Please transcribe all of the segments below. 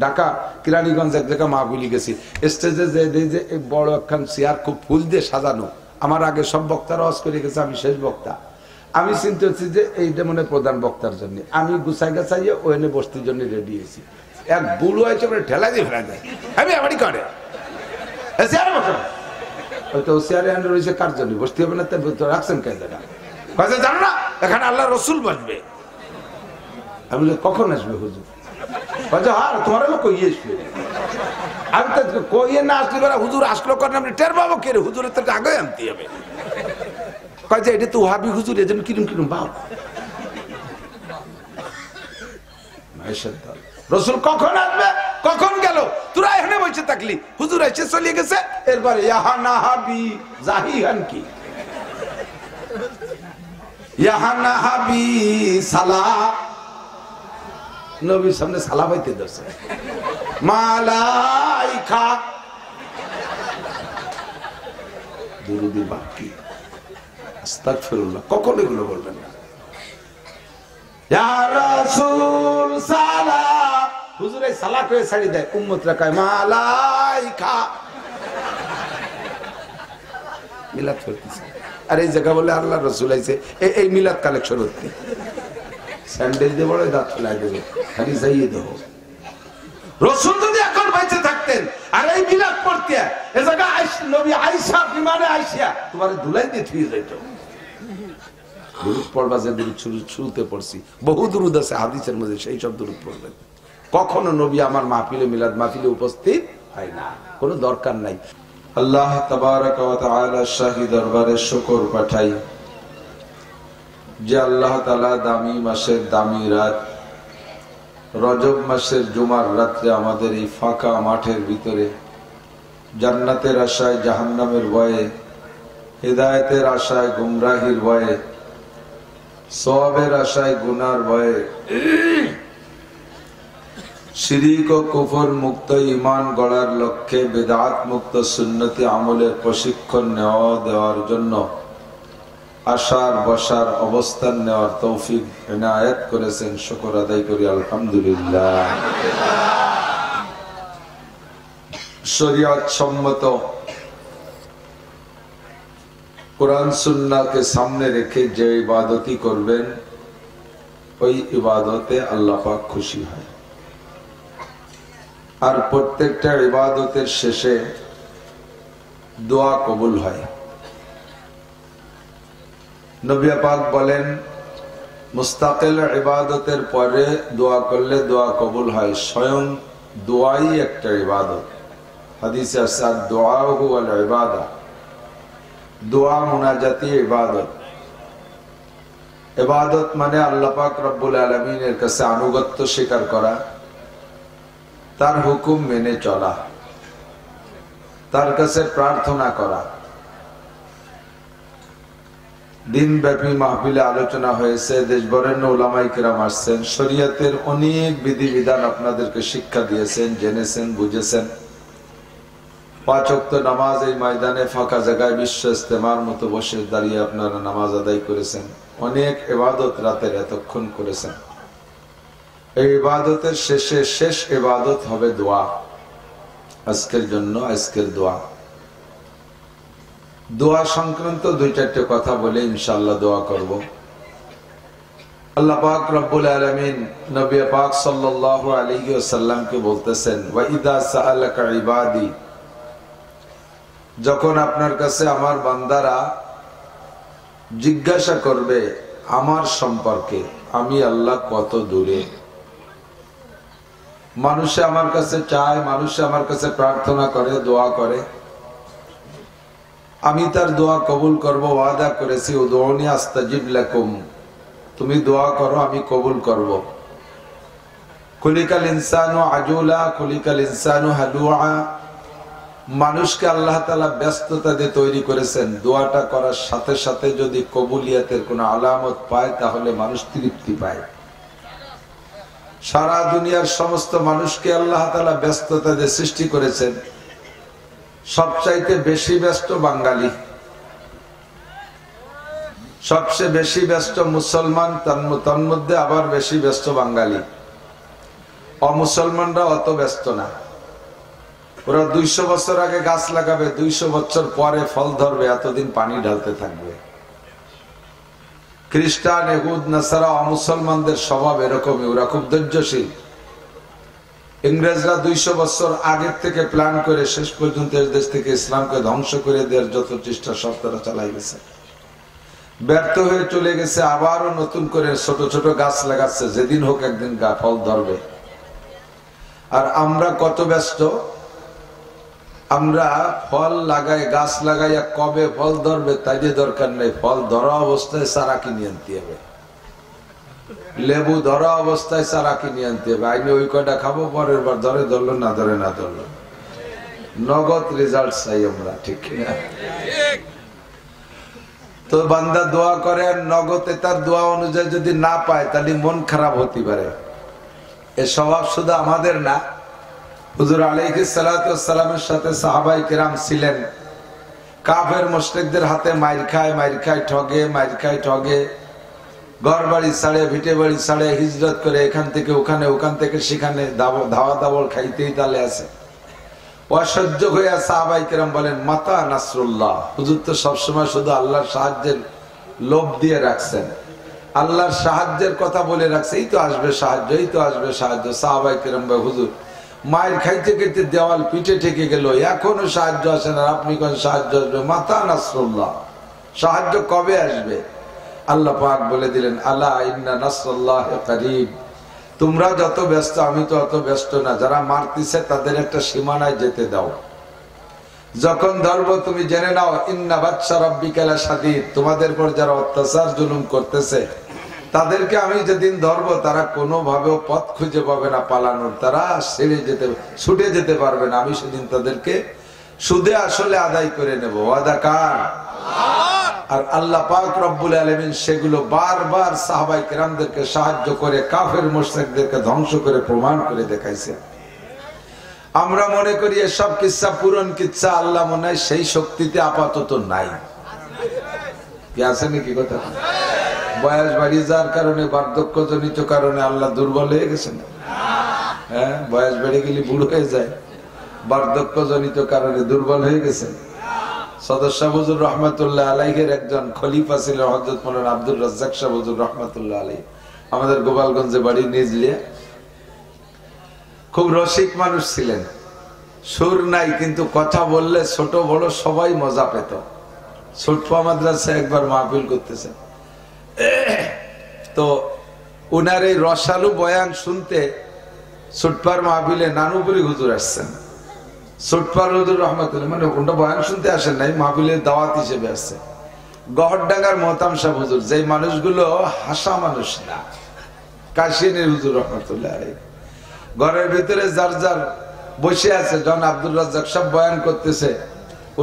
ঢাকা কিরানীগঞ্জ এক জায়গা মাহফিলি গেছি, স্টেজে যে বড় একখান চেয়ার খুব ফুল দিয়ে সাজানো, আমার আগে সব বক্তারা ওয়াজ করে গেছে, আমি শেষ বক্তা। আমি চিন্তা করছি যে এইটা মনে প্রধান বক্তার জন্য, আমি গুছাই গাছাইয়ে ওখানে বসতির জন্য রেডি হয়েছি। এক বুড়ো হয়েছে ঠেলা দিয়ে ফেলা যায়, আমি আমারই করে চেয়ারে বসো, হয়তো চেয়ারে আন্ডার রয়েছে কার জন্য বসতে হবে না, তো রাখছেন কে জায়গা কয়েছে জানো না এখানে আল্লাহ রসুল বসবে। আমি বলি কখন আসবে হুজুর? হ্যাঁ তোমার লোক কইয়ে আসবে। আমি তো কইয়ে না আসলে হুজুর আসলো করেন আপনি টের পাবো কে রে, হুজুরের তো আগে আনতে হবে। কয়েছে এটা তো ওহাবি হুজুর, এই জন্য কিরম কিরম ভাব। রসুল কখন আসবে কখন গেল, তোরা এখানে বসে থাকলি, হুজুর এসে চলে গেছে। এরপরে ইহা না হাবি জাহিহান কি ইহা না হাবি সালা, নবীর সামনে সালা পাইতে ধরছে, মালাইকা দুরুদি বাকি আস্তাগফিরুল্লাহ, কখন এগুলো বলবেন না। ইয়া রাসূল সালাম, হুজুর এই সালা করে ছাড়ি দেয়, উম্মতরা কয় মালাইকা। মিলাদ করতেছে, আর এই জায়গা বলে আল্লাহ রসুল আইছে, এই মিলাদ কালেকশন হচ্ছে, স্যান্ডেল দিয়ে বড় দাঁত ফেলাই দেবে, খালি যাইয়ে দেবো। রসুল যদি এখন বাইচে থাকতেন আর এই মিলাদ পড়তে এ জায়গা নবী আয়েশা বিমানে আইসা তোমার ধুলাই দিয়ে থুয়ে যাইতো। দুরূদ পড়বা যে দুরূদ শুরুতে পড়ছি, বহু দুরূদ আছে হাদিসের মধ্যে, সেই সব দুরূদ পড়বেন। কখনো নবী আমার মাহফিলে মিলাদ মাহফিলে উপস্থিত হয় না, কোনো দরকার নাই। আল্লাহ তাবারক ওয়া তাআলা শাহী দরবারে শুকর পাঠাই যে আল্লাহ তাআলা দামি মাসের দামি রাত রজব মাসের জুমার রাত্রে আমাদের এই ফাঁকা মাঠের ভিতরে জান্নাতের আশায় জাহান্নামের ভয়ে, হিদায়াতের আশায় গুমরাহির ভয়ে, সওয়াবের আশায় গুনার ভয়ে, শিরিক ও কুফর মুক্ত ঈমান গড়ার লক্ষ্যে বিদআত মুক্ত সুন্নতি আমলের প্রশিক্ষণ দেওয়ার জন্য আশার বসার অবস্থান নেওয়ার তৌফিক ইনায়াত করেছেন, শুকর আদায় করি আলহামদুলিল্লাহ। শরীয়ত সম্মত কুরআন সুন্নাহকে সামনে রেখে যে ইবাদতই করবেন ওই ইবাদতে আল্লাহ পাক খুশি হয়। আর প্রত্যেকটা ইবাদতের শেষে দোয়া কবুল হয়। নবী পাক বলেন মুস্তাকিল ইবাদতের পরে দোয়া করলে দোয়া কবুল হয়, স্বয়ং দোয়াই একটা ইবাদত। হাদিসে আছে দোয়া হুয়াল ইবাদা, দোয়া মুনাজাতি ইবাদত। ইবাদত মানে আল্লাহ পাক রব্বুল আলামিনের কাছে আনুগত্য স্বীকার করা, তার হুকুম মেনে চলা, তার কাছে প্রার্থনা করা। দিনব্যাপী মাহফিলে আলোচনা হয়েছে, দেশবরেণ্য উলামায়ে কিরাম আসছেন, শরীয়তের অনেক বিধিবিধান আপনাদেরকে শিক্ষা দিয়েছেন, জেনেছেন, বুঝেছেন। 5 ওয়াক্ত নামাজ এই ময়দানে ফাঁকা জায়গায় বিশ্ব ইস্তেমার মতো বসে দাঁড়িয়ে আপনারা নামাজ আদায় করেছেন। অনেক ইবাদত রাতের এতক্ষণ করেছেন। এই ইবাদতের শেষে শেষ ইবাদত হবে দোয়া। আজকের জন্য আজকের দোয়া, দোয়া সংক্রান্ত 2-4টা কথা বলে ইনশাআল্লাহ দোয়া করব। আল্লাহ পাক রব্বুল আলামিন নবী পাক সাল্লাল্লাহু আলাইহি ওয়াসাল্লামকে বলতেছেন ওয়া ইযা সাআলাকা ইবাদি, যখন আপনার কাছে আমার বান্দারা জিজ্ঞাসা করবে আমার সম্পর্কে, আমি আল্লাহ কত দূরে। মানুষে আমার কাছে চায়, মানুষে আমার কাছে প্রার্থনা করে, দোয়া করে, আমি তার দোয়া কবুল করব। ওয়াদা করেছি উদউনি আস্তাজিব লাকুম, তুমি দোয়া করো আমি কবুল করব। খুলিকাল ইনসানু আজুলা খুলিকাল ইনসানু হালুআ, মানুষকে আল্লাহ তাআলা ব্যস্ততা দিয়ে তৈরি করেছেন। দোয়াটা করার সাথে সাথে যদি কবুলিয়াতের কোনো আলামত পায় তাহলে মানুষ তৃপ্তি পায়। সারা দুনিয়ার সমস্ত মানুষকে আল্লাহ তাআলা ব্যস্ততা দিয়ে সৃষ্টি করেছেন। সবচাইতে বেশি ব্যস্ত বাঙালি, সবচেয়ে বেশি ব্যস্ত মুসলমান, তন্মধ্যে আবার বেশি ব্যস্ত বাঙালি। অমুসলমানরা অত ব্যস্ত না, ওরা 200 বছর আগে গাছ লাগাবে, 200 বছর পরে ফল ধরবে, এতদিন পানি ঢালতে থাকবে। খ্রিস্টান, ইহুদ, নাসারা, অমুসলমানদের স্বভাব এরকমই, ওরা খুব ধৈর্যশীল। ইংরেজরা 200 বছর আগের থেকে প্ল্যান করে শেষ পর্যন্ত দেশ থেকে ইসলামকে ধ্বংস করে দেওয়ার যত চেষ্টা সব তারা চালাই গেছে, ব্যর্থ হয়ে চলে গেছে। আবারও নতুন করে ছোট ছোট গাছ লাগাচ্ছে, যেদিন হোক একদিন ফল ধরবে। আর আমরা কত ব্যস্ত, আমরা ফল লাগাই, গাছ লাগাইয়া কবে ফল ধরবে তাই দিয়ে দরকার নেই, ফল ধরা অবস্থায় চারা কিনে আনতে হবে, লেবু ধরা অবস্থায় চারা কিনে আনতে হবে। আইনে ওই কয়টা খাবো, পরের বার ধরে ধরলো, না ধরে না ধরলো, নগদ রেজাল্ট চাই আমরা, ঠিক কিনা? তো বান্দা দোয়া করে, নগদে তার দোয়া অনুযায়ী যদি না পায় তাহলে মন খারাপ হতে পারে। এ স্বভাব শুধু আমাদের না, হুজুর আলাইহিস সালাতু ওয়াস সালামের সাথে সাহাবায়ে কেরাম ছিলেন, কাফের মুশরিকদের হাতে মাইর খায় ঠগে, ঘর বাড়ি ছাড়ে, ভিটে বাড়ি ছাড়ে, হিজরত করে এখান থেকে ওখানে, ওখান থেকে সেখানে, ধাওয়া দাওয়াল খাইতেই তালে আছে। অসহ্য হইয়া সাহাবায়ে কেরাম বলেন, মাতা নাসরুল্লাহ, হুজুর তো সবসময় শুধু আল্লাহর সাহায্যের লোভ দিয়ে রাখছেন, আল্লাহর সাহায্যের কথা বলে রাখছে, এই তো আসবে সাহায্য, এই তো আসবে সাহায্য। সাহাবায়ে কেরাম বলে, হুজুর মায়ের খাইতে খাইতে দেওয়াল পিঠে ঠেকে গেল, এখনো সাহায্য আসে না, আপনি কোন সাহায্য আসবে? মাতা নাসরুল্লাহ, সাহায্য কবে আসবে? আল্লাহ পাক বলে দিলেন, আলা ইন্না নাসরুল্লাহি করিব, তোমরা যত ব্যস্ত আমি তো অত ব্যস্ত না, যারা মারতিছে তাদের একটা সীমানায় যেতে দাও, যখন ধরবো তুমি জেনে নাও, ইন্না বাতশা রাব্বিকা লাশাদীদ, তোমাদের পর যারা অত্যাচার জুলুম করতেছে তাদেরকে আমি যেদিন ধরবো তারা কোনোভাবেও পথ খুঁজে পাবে না পালানোর, তারা ছুটে যেতে পারবে না, আমি সেদিন তাদেরকে সুদে আসলে আদায় করে নেব। ওয়াদা কার? আর আল্লাহ পাক রব্বুল আলামিন সেগুলো বারবার সাহাবায়ে কেরামদেরকে সাহায্য করে কাফের মুশরিকদেরকে ধ্বংস করে প্রমাণ করে দেখাইছে। আমরা মনে করি এসব কিচ্ছা পুরন কিচ্ছা, আল্লাহ মনে হয় সেই শক্তিতে আপাতত নাই। কি আছে নাকি কথা? বয়স বাড়িয়ে যাওয়ার কারণে, বার্ধক্যজনিত কারণে আল্লাহ দুর্বল হয়ে গেছেন? হ্যাঁ, বয়স বেড়ে গেলে বুড়ো হয়ে যায়, বার্ধক্যজনিত কারণে দুর্বল হয়ে গেছেন। সদর শাহ হুজুর রহমাতুল্লাহ আলাইহির একজন খলিফা ছিলেন হযরত মাওলানা আব্দুর রাজ্জাক শাহ হুজুর রহমাতুল্লাহ আলাইহি, আমাদের গোপালগঞ্জে বাড়ি, নিজলিয়া। খুব রসিক মানুষ ছিলেন, সুর নাই, কিন্তু কথা বললে ছোট বড় সবাই মজা পেত। ছোটপা মাদ্রাসায় একবার মাহফিল করতেছেন, তো উনার এই রসালু বয়ান শুনতে ছোটপার মাহফিলে নানুপুরি হুজুর আসছেন। ছোটপার হুজুর রহমাতুল্লাহ, মানে কোনটা বয়ান শুনতে আসেন নাই, মাহফিলের দাওয়াত হিসেবে আসছে। গহরডাঙ্গার মোহতাম সাহেব হুজুর, যে মানুষগুলো হাসা মানুষ না, কাশিয়ানীর হুজুর রহমাতুল্লাহ আলাইহি, ঘরের ভিতরে যার যার বসে আছে, জন আব্দুর রাজ্জাক সব বয়ান করতেছে,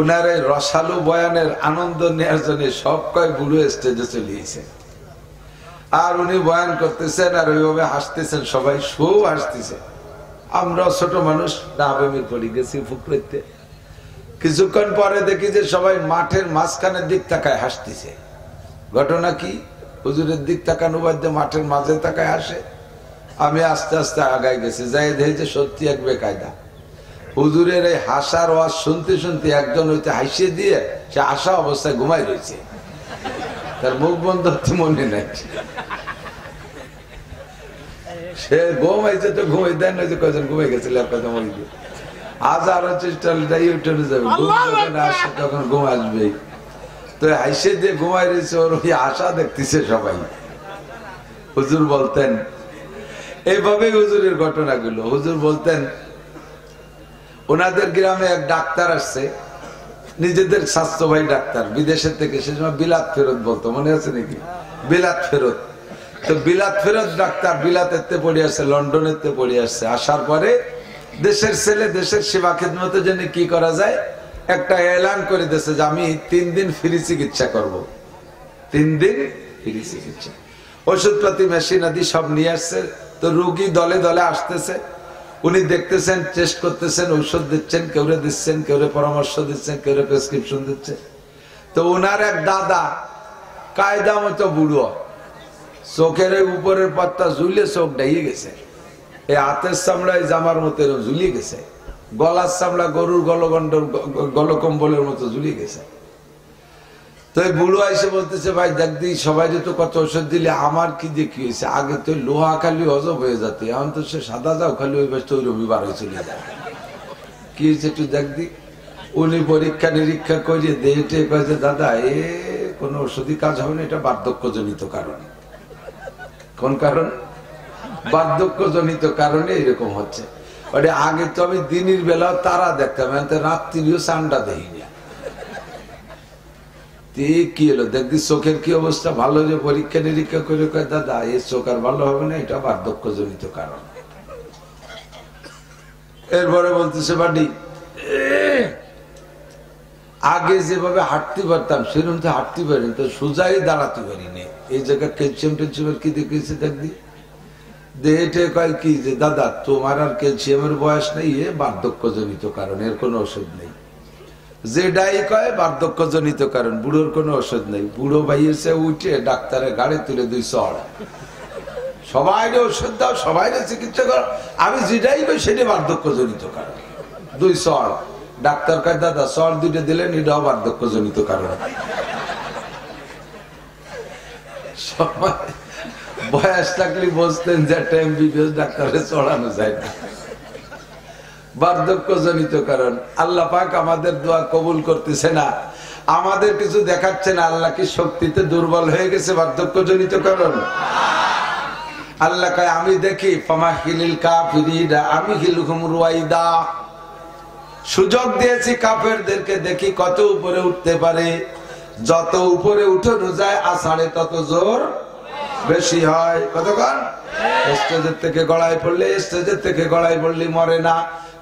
উনার এই রসালু বয়ানের আনন্দ নেওয়ার জন্য সব কয় বুড়ো স্টেজে চলিয়েছে, আর উনি বয়ান করতেছেন আর ওইভাবে হাসতেছেন, সবাই হাসতেছে। আমরা ছোট মানুষ ডাবেমির পড়ে গেছি ফুকরেতে, কিছুক্ষণ পরে দেখি যে সবাই মাঠের মাঝখানের দিক তাকায় হাসতেছে। ঘটনা কি? হুজুরের দিক তাকানো বাদে মাঠের মাঝে তাকায় হাসে। আমি আস্তে আস্তে আগায় গেছি, যাই দেখি যে সত্যি এক বেকায়দা। হুজুরের এই হাসার ওয়াজ শুনতে শুনতে একজন হইতে হাসিয়ে দিয়ে সে আশা অবস্থায় ঘুমাই রয়েছে, তার মুখ বন্ধ হতে মনে নাই। সে ঘুমাইছে তো ঘুমাই দেন, ওই যে কয়জন ঘুমাই গেছিল, কথা মনে দিয়ে আজ আরো চেষ্টা উঠে যাবে, আসে তখন ঘুম আসবেই। তো হাসিয়ে দিয়ে ঘুমাই রয়েছে, ওর ওই আশা দেখতেছে সবাই। হুজুর বলতেন এইভাবে, হুজুরের ঘটনাগুলো হুজুর বলতেন, ওনাদের গ্রামে এক ডাক্তার আসছে, নিজেদের স্বাস্থ্য ভাই ডাক্তার, বিদেশের থেকে, সে সময় বিলাত ফেরত বলতো, মনে আছে নাকি? বিলাত ফেরত। তো বিলাত ফেরত ডাক্তার বিলাতেতে পড়ে আসছে, লন্ডনেতে পড়ে আসছে। আসার পরে দেশের ছেলে, দেশের সেবা খেদমতের জন্য কি করা যায় একটা এলান করে দিয়েছে যে আমি 3 দিন ফ্রি চিকিৎসা করব। 3 দিন ফ্রি চিকিৎসা, ওষুধপাতি মেশিন আদি সব নিয়ে আসছে। তো রোগী দলে দলে আসতেছে, উনি দেখতেছেন, টেস্ট করতেছেন, ঔষধ দিচ্ছেন, কেউরে দিচ্ছেন, কেউরে পরামর্শ দিচ্ছেন, কেউরে প্রেসক্রিপশন দিচ্ছেন। তো ওনার এক দাদা কায়দা মতো বুড়ো, চোখের উপরের পাত্তা ঝুলে চোখ ডাইয়ে গেছে, এই হাতের চামড়ায় জামার মতো ঝুলিয়ে গেছে, গলার চামড়া গরুর গলকম্বলের মতো ঝুলিয়ে গেছে। তো বুড়ো এসে বলতেছে, ভাই দেখ দিই সবাই তো কত ওষুধ দিলে, আমার কি যে কি হয়েছে, আগে তো লোহা খালি হজম হয়ে যেত, এখন তো সে সাদা যাও খালি ওই বেশ তৈরি রবিবার হয়ে চলে যায়, কি হয়েছে একটু দেখ দি। উনি পরীক্ষা নিরীক্ষা করিয়ে দেহে কয়েছে, দাদা এ কোনো ওষুধই কাজ হবে না, এটা বার্ধক্যজনিত কারণ। কোন কারণ? বার্ধক্যজনিত কারণে এরকম হচ্ছে। ওটা আগে তো আমি দিনের বেলাও তারা দেখতাম, রাত্রিও চান্ডা দেখি না। কি হলো দেখবি চোখের কি অবস্থা, ভালো যে পরীক্ষা নিরীক্ষা করে কয়, দাদা এই চোখ আর ভালো হবে না, এটা বার্ধক্যজনিত কারণ। এরপরে বলতেছে, বাড়ি আগে যেভাবে হাঁটতে পারতাম সেরকম তো হাঁটতে পারিনি, তো সোজাই দাঁড়াতে পারিনি। এই জায়গায় ক্যালসিয়াম টেলসিয়ামের কি দেখেছে দেখবি, দেহেটে কয় কি যে দাদা তোমার আর ক্যালসিয়ামের বয়স নেই, এ বার্ধক্যজনিত কারণ, এর কোনো ওষুধ নেই। যেটাই কয় বার্ধক্যজনিত কারণ, বুড়োর কোনো ওষুধ নেই। বুড়ো ভাইয়েছে উঠে ডাক্তারের গাড়ি তুলে 2 চড়, সবাই ওষুধ দাও, সবাই চিকিৎসা কর, আমি যেটাই কই সেটা বার্ধক্যজনিত কারণ। 2 চড়, ডাক্তার কয় দাদা চড় 2টা দিলেন, এটাও বার্ধক্যজনিত কারণ। সবাই বয়স থাকলে বসতেন যে একটা এমবিবিএস ডাক্তারে চড়ানো যায় না, বার্ধক্যজনিত কারণ। আল্লাহ পাক আমাদের দোয়া কবুল করতেছে না, আমাদের কিছু দেখাচ্ছে না, আল্লাহ কি শক্তিতে দুর্বল হয়ে গেছে, বার্ধক্যজনিত কারণ। আল্লাহ কয় আমি দেখি ফামাহিলিল কাফিরিনা আমহিলহুম রুয়াইদা, সুযোগ দিয়েছি কাফেরদেরকে, দেখি কত উপরে উঠতে পারে। যত উপরে উঠানো যায় আষাঢ়ে তত জোর বেশি হয়। কতক্ষণ স্টেজের থেকে গড়াই পড়লে, স্টেজের থেকে গড়াই পড়লে মরে না,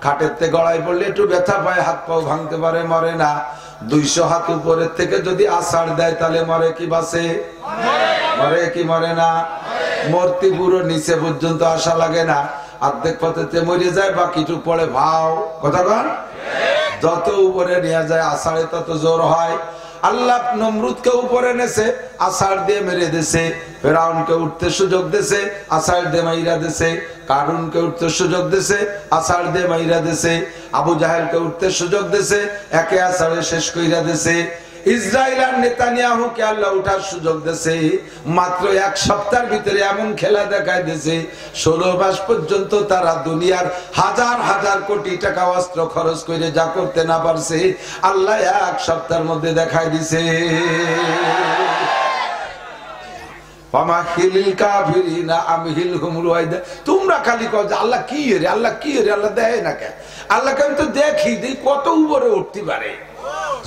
খাটের থেকে গড়াই পড়লে একটু ব্যথা পায়, হাত পাও ভাঙতে পারে, মরে না। 200 হাত উপরের থেকে যদি আষাঢ় দেয় তাহলে মরে কি বাঁচে? মরে কি মরে না? মূর্তি পুরো নিচে পর্যন্ত আসা লাগে না, অর্ধেক পথেতে মরে যায়, বাকিটু পড়ে ভাও। কতক্ষণ যত উপরে নিয়ে যায় আষাঢ়ে তত জোর হয়। আল্লাহ নমরুদকে উপরে নেছে, আষাঢ় দিয়ে মেরে দিছে। ফেরাউনকে উঠতে সুযোগ দিছে, আষাঢ় দিয়ে মাইরা দিছে। কারুনকে উঠতে সুযোগ দিছে, আষাঢ় দিয়ে মাইরা দিছে। আবু জাহেলকে উঠতে সুযোগ দিছে, একে আষাঢ়ে শেষ কইরা দিছে। ইসরাইল আর নেতানিয়াহুকে আল্লাহ উঠার সুযোগ দিছে, মাত্র 1 সপ্তাহের ভিতরে এমন খেলা দেখায় দিছে, 16 মাস পর্যন্ত তারা দুনিয়ার হাজার হাজার কোটি টাকা অস্ত্র খরচ করে যা করতে না পারছে, আল্লাহ 1 সপ্তাহের মধ্যে দেখায় দিছে। তোমরা খালি কও যে আল্লাহ কি রে, আল্লাহ কি রে, আল্লাহ দেয় না কেন? আল্লাহকে আমি তো দেখি কত উপরে উঠতে পারে,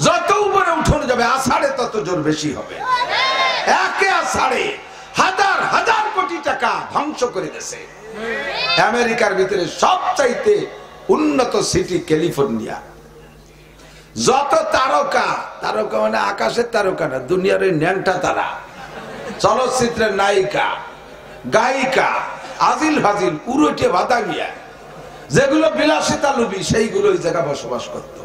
যত উপরে উঠানো যাবে আষাঢ়ে তত জোর বেশি হবে। একে আষাঢ়ে হাজার হাজার কোটি টাকা ধ্বংস করে দিয়েছে। আমেরিকার ভিতরে সবচাইতে উন্নত সিটি ক্যালিফোর্নিয়া। যত তারকা, তারকা মানে আকাশের তারকা না, দুনিয়ার ওই ন্যাংটা তারা, চলচ্চিত্রের নায়িকা গায়িকা আজিল হাজিল উরুটে বাদামিয়া, যেগুলো বিলাসিতা লুবি, সেইগুলো ওই জায়গা বসবাস করত।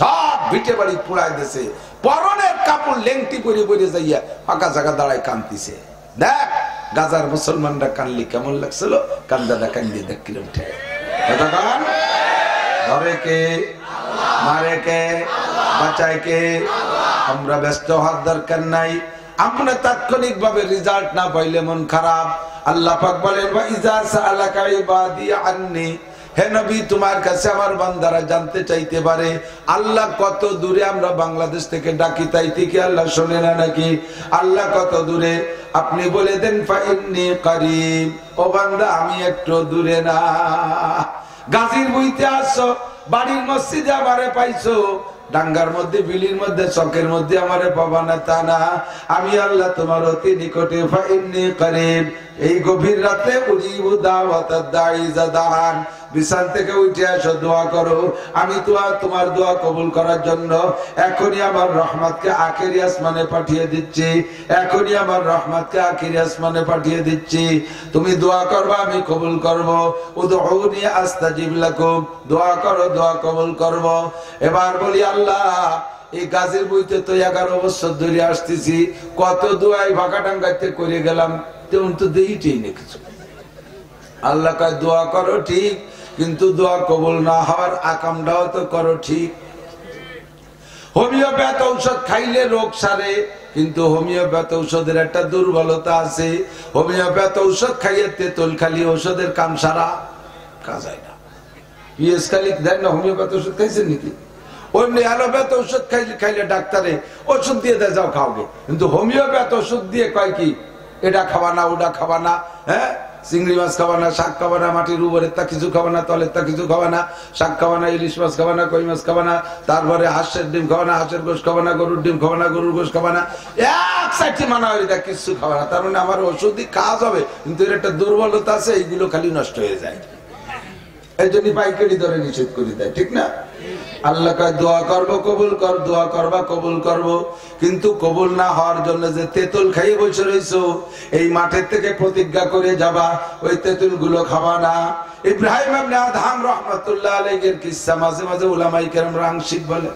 সব ভিটে বাড়ি পুড়াই দিয়েছে, পরনের কাপড় লেংটি পরে পরে যাইয়া ফাঁকা জায়গা দাঁড়ায় কান্দিছে। দেখ গাজার মুসলমানরা কানলি কেমন লাগছিল, কান্দাদা কান্দি দেখ কিলো উঠে। ধরে কে, মারে কে, বাঁচায় কে? আমরা ব্যস্ত হওয়ার দরকার নাই। আমরা তাৎক্ষণিক ভাবে রেজাল্ট না পাইলে মন খারাপ। আল্লাহ পাক বলেন ওয়া ইযা সাআলাকা ইবাদি আন্নী, হে নবী তোমার কাছে আমার বান্দারা জানতে চাইতে পারে আল্লাহ কত দূরে। আমরা বাংলাদেশ থেকে ডাকি, তাই থেকে আল্লাহ শোনে না নাকি? আল্লাহ কত দূরে আপনি বলে দেন ফা ইন্নী করিব, ও বান্দা আমি একটু দূরে না। গাজীর বইতে আসছো, বাড়ির মসজিদে আমারে পাইছো, ডাঙ্গার মধ্যে বিলির মধ্যে চকের মধ্যে আমারে পাবা না তা না, আমি আল্লাহ তোমার অতি নিকটে। ফা ইন্নী করিব, এই গভীর রাতে উজিবু দাওয়াতাদ দাঈ ইযা দাআন, বিছানা থেকে উঠে আসো, দোয়া করো, আমি তোমার দোয়া কবুল করার জন্য এখনই আমার রহমতকে আখেরি আসমানে পাঠিয়ে দিচ্ছি, এখনই আমার রহমতকে আখেরি আসমানে পাঠিয়ে দিচ্ছি। তুমি দোয়া করবা, আমি কবুল করব। উদউনি আস্তাজিব লাকুম, দোয়া করো, দোয়া কবুল করব। এবার বলি আল্লাহ এই গাজীর বইতে তো 11 বছর ধরে আসতেছি, কত দোয়াই ভাগাডাঙ্গাতে করে গেলাম, তেমন তো দেইতেই না কিছু। আল্লাহ কয় দোয়া করো ঠিক, কিন্তু দোয়া কবুল না হওয়ার আকামটাও তো করো ঠিক। হোমিওপ্যাথ ঔষধ খাইলে রোগ সারে, কিন্তু হোমিওপ্যাথ ঔষধের একটা দুর্বলতা আছে, হোমিওপ্যাথ ঔষধ খাইয়ে তেঁতুল খালি ঔষধের কাম সারা কাজ হয় না। পিএস খালি দেন না, হোমিওপ্যাথ ওষুধ খাইছেন নাকি? অন্য অ্যালোপ্যাথ ওষুধ খাইলে ডাক্তারে ওষুধ দিয়ে দেয় যাও খাওগে, কিন্তু হোমিওপ্যাথ ওষুধ দিয়ে কয় কি এটা খাবা না ওটা খাবা না, হ্যাঁ চিংড়ি মাছ খাবা না, শাক খাবা না, মাটির উপরের তা কিছু খাবা না, তলের তা কিছু খাবা না, শাক খাবা না, ইলিশ মাছ খাবা না, কই মাছ খাবা না, তারপরে হাঁসের ডিম খাবা না, হাঁসের গোশ খাবা না, গরুর ডিম খাবা না, গরুর গোশ খাবা না, এক সাইটি মানা এটা কিছু খাবা না। তার মানে আমার ওষুধই কাজ হবে, কিন্তু এর একটা দুর্বলতা আছে, এইগুলো খালি নষ্ট হয়ে যায়, এই জন্য পাইকারি দরে নিষেধ করে দেয়, ঠিক না? আল্লাহ কয় দোয়া করবো কবুল কর, দোয়া করবা কবুল করবো, কিন্তু কবুল না হওয়ার জন্য যে তেঁতুল খাইয়ে বসে রয়েছো, এই মাঠের থেকে প্রতিজ্ঞা করে যাবা ওই তেঁতুল গুলো খাবা না। ইব্রাহিম ইবনে আদহাম রাহমাতুল্লাহ আলাইহির কিসসা মাঝে মাঝে উলামায়ে কেরাম আংশিক বলে,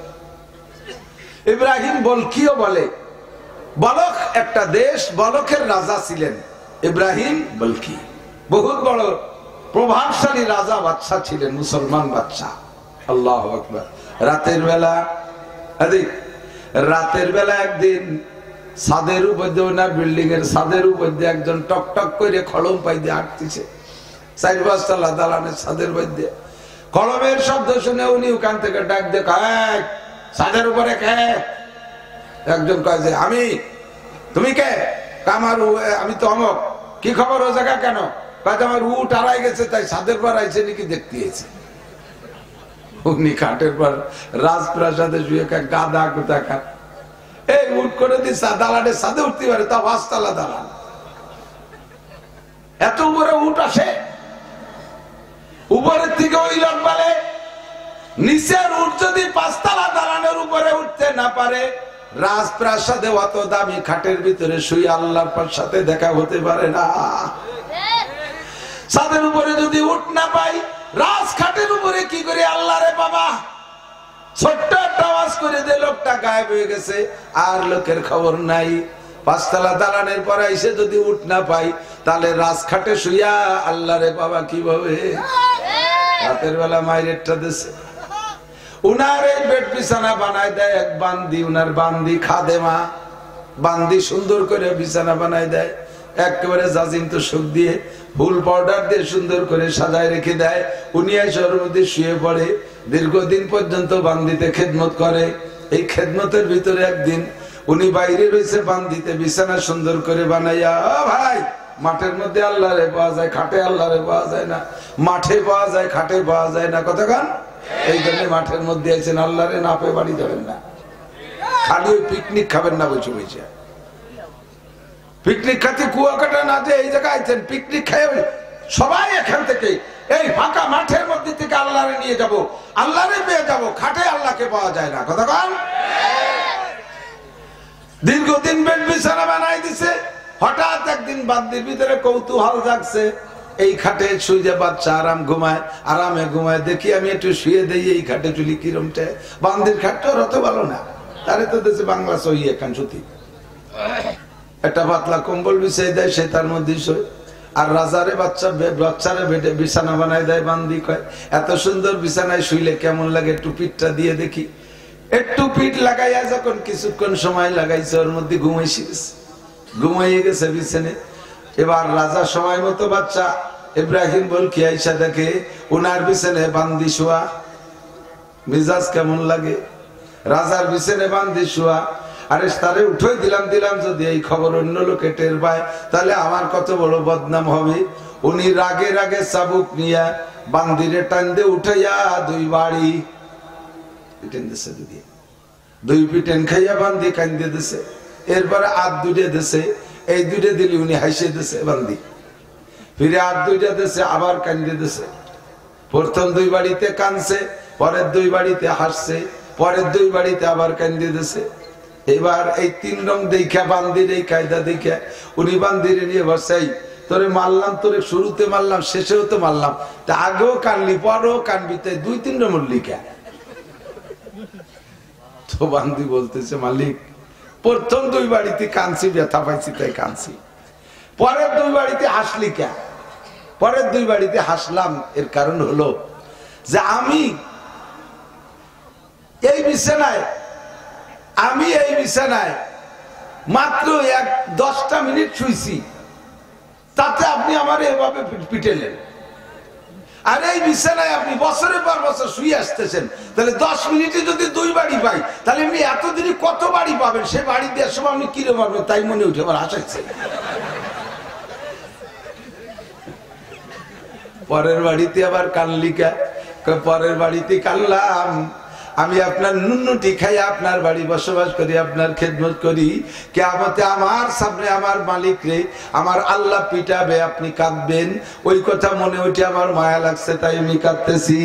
ইব্রাহিম বলকিও বলে, বলক একটা দেশ, বলকের রাজা ছিলেন ইব্রাহিম বলকি, বহুত বড় প্রভাবশালী রাজা বাদশা ছিলেন, মুসলমান বাদশা। আল্লাহু আকবার। রাতের বেলা একদিন ছাদের উপর দিয়ে, ওনার বিল্ডিং এর ছাদের উপর দিয়ে একজন টক টক করে খড়ম পাই দিয়ে হাঁটতেছে, 4-5 তলা দালানের ছাদের উপর দিয়ে। খড়মের শব্দ শুনে উনি ওখান থেকে ডাক দিয়ে কয়, ছাদের উপরে কে? একজন কয় যে আমি। তুমি কে? আমার আমি তো অমক। কি খবর ও জায়গা কেন? কয় আমার উট হারাই গেছে, তাই ছাদের পর আইছে নাকি দেখতে এসেছে। উনি খাটের পর রাজপ্রাসাদে শুয়ে গাদা কোথাকার, এই উট করে দিচ্ছে দালানের ছাদে উঠতে পারে, তা 5 তলা দালান, এত উপরে উট আসে। উপরের থেকে ওই লোক বলে, নিচের উট যদি 5 তলা দালানের উপরে উঠতে না পারে, রাজপ্রাসাদে অত দামি খাটের ভিতরে শুয়ে আল্লাহর সাথে দেখা হতে পারে না। ছাদের উপরে যদি উঠ না পাই, রাজখাটের উপরে কি করে আল্লাহ রে বাবা? ছোট্ট একটা আওয়াজ করে দিয়ে লোকটা গায়েব হয়ে গেছে, আর লোকের খবর নাই। 5 তলা দালানের পরে এসে যদি উঠ না পাই, তাহলে রাজখাটে শুইয়া আল্লাহ রে বাবা কিভাবে? রাতের বেলা মাইরেটটা দেশে উনার এই বেড বিছানা বানায় দেয় এক বান্দি, উনার বান্দি খাদেমা, বান্দি সুন্দর করে বিছানা বানায় দেয়, একেবারে জাজিন্ত সুখ দিয়ে ফুল পাউডার দিয়ে সুন্দর করে সাজায় রেখে দেয়। উনি এসের মধ্যে শুয়ে পড়ে, দীর্ঘদিন পর্যন্ত বান্দিতে খেদমত করে। এই খেদমতের ভিতরে একদিন উনি বাইরে রয়েছে, বান্দিতে বিছানা সুন্দর করে বানাইয়া, ভাই মাঠের মধ্যে আল্লাহ রে পাওয়া যায়, খাটে আল্লাহ রে পাওয়া যায় না, মাঠে পাওয়া যায়, খাটে পাওয়া যায় না, কতক্ষণ? এই জন্য মাঠের মধ্যে আছেন, আল্লাহ রে না পেয়ে বাড়ি যাবেন না, খালি ওই পিকনিক খাবেন না বসে বসে। পিকনিক খাতে কুয়াকাটা না যে এই জায়গায় আইছেন, পিকনিক খাইবে সবাই এখান থেকে, এই ফাঁকা মাঠের মধ্যে থেকে আল্লাহরে নিয়ে যাব, আল্লাহরে পেয়ে যাব, খাটে আল্লাহকে পাওয়া যায় না, কতক্ষণ? দীর্ঘদিন বেড বিছানা বানাই দিছে, হঠাৎ একদিন বান্দির ভিতরে কৌতূহল জাগছে, এই খাটে শুয়ে বাচ্চা আরাম ঘুমায়, আরামে ঘুমায়, দেখি আমি একটু শুয়ে দেই এই খাটে, চুলি কিরমটা। বান্দির খাটটা অত ভালো না, তারে তো দেশে বাংলা সই এখান সুতি, একটা পাতলা কম্বল বিছিয়ে দেয়, সে তার মধ্যে শোয়। আর রাজারে বাচ্চারে বেডে বিছানা বানায় দেয়, বান্দি কয় এত সুন্দর বিছানায় শুইলে কেমন লাগে, একটু পিঠটা দিয়ে দেখি। একটু পিঠ লাগাইয়া যখন কিছুক্ষণ সময় লাগাইছে, ওর মধ্যে ঘুমাইয়ে গেছে বিছানে। এবার রাজা সময় মতো বাচ্চা ইব্রাহিম বলকি আইসা দেখে উনার বিছানে বান্দি শোয়া, মিজাজ কেমন লাগে? রাজার বিছানে বান্দি শোয়া, আরে তারে উঠে দিলাম যদি এই খবর অন্য লোকে টের পায়, তাহলে আমার কত বড় বদনাম হবে। উনি রাগে রাগে চাবুক নিয়া বান্দিরে টান দিয়ে উঠাইয়া 2 বাড়ি পিটেন দিছে, 2 পিটেন খাইয়া বান্দি কান্দে দিছে। এরপরে হাত 2টে দিছে, এই 2টে দিলি উনি হাসে দিছে বান্দি, ফিরে হাত 2টা দিছে, আবার কান্দে দিছে। প্রথম 2 বাড়িতে কানছে, পরের 2 বাড়িতে হাসছে, পরের 2 বাড়িতে আবার কান্দে দিছে। এবার এই 3 রং দেখা বান্দির এই কায়দা দেখে উনি বান্দিরে নিয়ে বসাই, তোরে মারলাম, তোরে শুরুতে মারলাম, শেষেও তো মারলাম, তা আগেও কানলি পরেও কানবি, তাই 2-3 নম্বর লিখা। তো বান্দি বলতেছে, মালিক প্রথম 2 বাড়িতে কানছি, ব্যথা পাইছি তাই কানছি, পরের 2 বাড়িতে হাসলি কে? পরের 2 বাড়িতে হাসলাম, এর কারণ হলো যে আমি এই বিছানায় মাত্র 10টা মিনিট শুইছি, তাতে আপনি আমার এভাবে পিটেলেন। আর এই বিছানায় আপনি বছরের পর বছর শুয়ে আসতেছেন, তাহলে 10 মিনিটে যদি 2 বাড়ি পাই, তাহলে আপনি এতদিনই কত বাড়ি পাবেন? সে বাড়ি দেওয়ার সময় আপনি কিরে পারবেন, তাই মনে উঠে আমার হাসাচ্ছে। পরের বাড়িতে আবার কানলিকা, পরের বাড়িতে কানলাম, আমি আপনার নুন্নুটি খাই আপনার বাড়ি বসবাস করি, আপনার খেদমত করি, কিয়ামতে আমার সামনে আমার মালিক রে, আমার আল্লাহ পিটাবে, আপনি কাঁদবেন। ওই কথা মনে উঠে আমার মায়া লাগছে, তাই আমি কাঁদতেছি।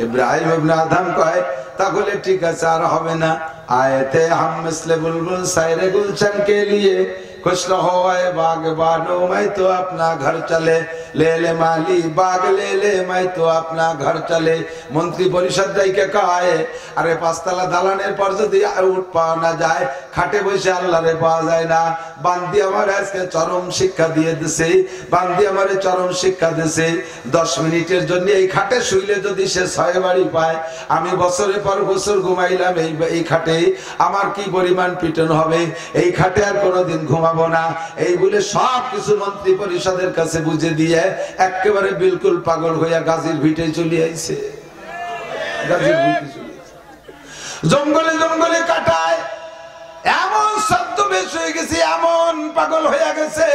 ইব্রাহিম ইবনে আদম কয়, তাহলে ঠিক আছে, আর হবে না। আয়েতে হাম মিসলে বুলবুল সাইরে গুলশন কে লিয়ে खुश रहो आए बागबानों, मैं तो अपना घर चले, ले ले माली बाग ले ले, मैं तो अपना घर चले। মন্ত্রী পরিষদ যাইকে কয়, আরে 5 তলা দালানের পর যদি উঠ পাওয়া না যায়, খাটে বসে আল্লাহরে পাওয়া যায় না। বান্দি আমার আজকে চরম শিক্ষা দিয়ে দিছে, বান্দি আমারে চরম শিক্ষা দিছে। 10 মিনিটের জন্য এই খাটে শুইলে যদি সে 6 বাড়ি পায়, আমি বছরের পর বছর ঘুমাইলাম এই খাটে, আমার কি পরিমাণ পিটন হবে? এই খাটে আর কোনোদিন ঘুমাবো না। এই বলে সব কিছু মন্ত্রী পরিষদের কাছে বুঝে দিয়ে একেবারে বিলকুল পাগল হইয়া গাজীর ভিটে চলে আইছে। জঙ্গলে জঙ্গলে কাটায়, এমন ছদ্মবেশ হয়ে গেছে, এমন পাগল হয়ে গেছে,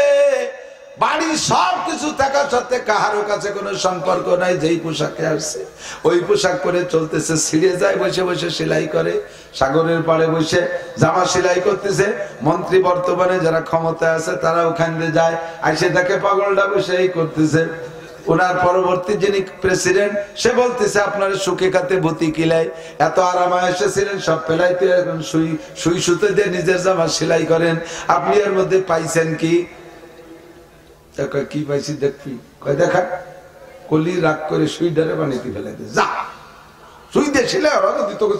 বাড়ির সব কিছু থাকা সত্ত্বে কাহারো কাছে কোনো সম্পর্ক নাই। যেই পোশাকে আসছে ওই পোশাক পরে চলতেছে, ছিঁড়ে যায়, বসে বসে সেলাই করে, সাগরের পাড়ে বসে জামা সেলাই করতেছে। মন্ত্রী বর্তমানে যারা ক্ষমতায় আছে তারা ওখানে যায়, আইসে তাকে পাগলটা বসে এই করতেছে। ওনার পরবর্তী যিনি প্রেসিডেন্ট, সে বলতেছে আপনার সুখে খাতে ভূতি কিলাই, এত আরামায় এসেছিলেন, সব পেলাইতে এখন সুই সুতে দিয়ে নিজের জামা সেলাই করেন, আপনি এর মধ্যে পাইছেন কি? কি পাইছি দেখবি? কয় দেখা, কলি রাগ করে সুই ডারে বানিয়ে ফেলাই দে, যা সুই দিয়ে ছিল যদি তোকে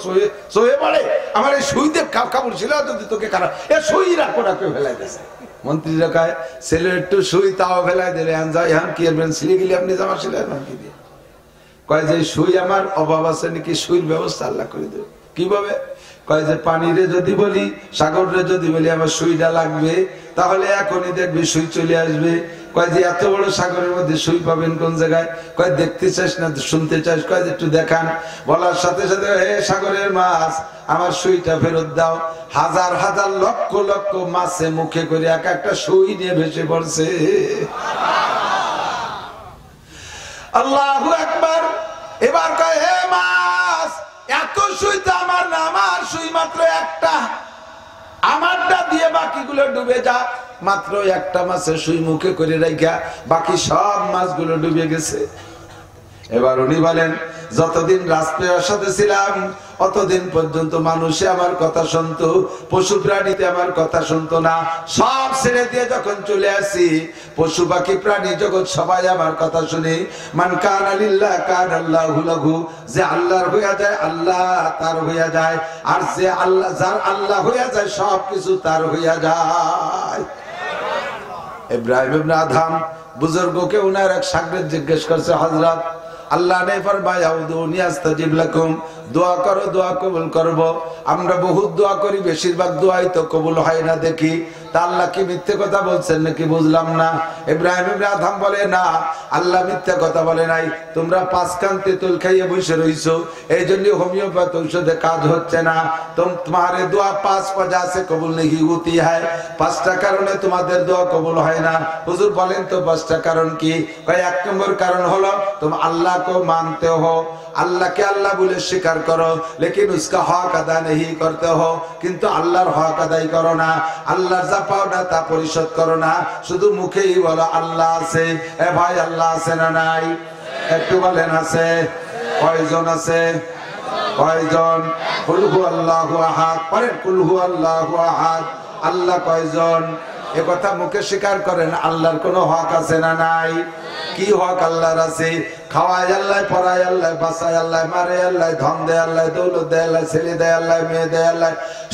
সয়ে পড়ে, আমার এই সুই দিয়ে কাপড় ছিল যদি তোকে খারাপ, এ সুই রাখো রাখে ফেলাই দিয়েছে। মন্ত্রীরা কয়, ছেলে একটু সুই তাও ফেলাই দিলে, এখন কি করবেন? ছিঁড়ে গেলে আপনি জামা ছিলেন কি দিয়ে? কয় যে সুই আমার অভাব আছে নাকি, সুইর ব্যবস্থা আল্লাহ করে দেবে। কিভাবে? কয় যে পানিরে যদি বলি, সাগরে যদি বলি আমার সুইটা লাগবে, তাহলে এখনই দেখবি সুই চলে আসবে। কয় যে এত বড় সাগরের মধ্যে সুই পাবেন কোন জায়গায়? কয় দেখতে চাস না শুনতে চাস? কয় যে একটু দেখান। বলার সাথে সাথে, হে সাগরের মাছ, আমার সুইটা ফেরত দাও। হাজার হাজার লক্ষ লক্ষ মাছে মুখে করে এক একটা সুই নিয়ে ভেসে পড়ছে। আল্লাহু আকবার। এবার কয়, হে মাছ, এত সুই তো আমার না, আমার সুই মাত্র একটা, আমারটা দিয়ে বাকিগুলো ডুবে যা। মাত্র একটা মাছের সুই মুখে করে রাখা, বাকি সব মাছগুলো ডুবে গেছে। এবার উনি বলেন, যতদিন রাজপ্রাসাদে ছিলাম অতদিন পর্যন্ত মানুষে আমার কথা শুনতো, পশু প্রাণীতে আমার কথা শুনতো না। সব ছেড়ে দিয়ে যখন চলে আসি, পশু পাখি প্রাণী জগৎ সবাই আমার কথা শুনে। মান কানা লিল্লাহ কানা আল্লাহু লাহু, যে আল্লাহর হইয়া যায় আল্লাহ তার হইয়া যায়, আর যে আল্লাহ যার আল্লাহ হইয়া যায় সব কিছু তার হইয়া যায়। ইব্রাহিম ইবনে আদম বুজুর্গকে উনার এক শাগির্দ জিজ্ঞেস করছে, হযরত আল্লাহ ने फरमाया उदूनी अस्ताजिब लकुम, দোয়া করো দোয়া কবুল করব। আমরা বহুত দোয়া করি, বেশিরভাগ দোয়াই তো কবুল হয় না দেখি, তা আল্লাহ কি মিথ্যে কথা বলছেন নাকি বুঝলাম না। ইব্রাহিম ইবনে আদম বলে, না, আল্লাহ মিথ্যে কথা বলে নাই, তোমরা 5 কান তেঁতুল খাইয়ে বসে রইছো, এই জন্য হোমিওপ্যাথি ঔষধে কাজ হচ্ছে না। তোমারে দোয়া 5 वजह से कबूल नहीं होती है, 5টা কারণে তোমাদের দোয়া কবুল হয় না। হুজুর বলেন তো 5টা কারণ কি? কয় 1 নম্বর কারণ হলো তুমি আল্লাহ को मानते हो, अल्लाह के अल्लाह बोले स्वीकार करो, लेकिन उसका हक अदा नहीं करते हो, किंतु अल्लाहर हक अदाई करो ना, अल्लाहर जा पाओ ना ता परिशोध करो ना, शुधु मुखेই বলো আল্লাহ আছে। এ ভাই আল্লাহ আছে না নাই? একটু বলেন আছে। কয়জন আছে? কয়জন? কুল হু আল্লাহু আহাদ, পড়েন কুল হু আল্লাহু আহাদ। আল্লাহ কয়জন? এ কথা মুখে স্বীকার করেন, আল্লাহর কোনো হক আছে না নাই? কি হক আল্লাহর আছে? খাওয়ায় আল্লাহ, পড়ায় আল্লাহ, বাঁচায় আল্লাহ, মারে আল্লাহ, ধন দেয় আল্লাহ, দৌলত দেয় আল্লাহ, ছেলে দেয় আল্লাহ, মেয়ে দেয় আল্লাহ,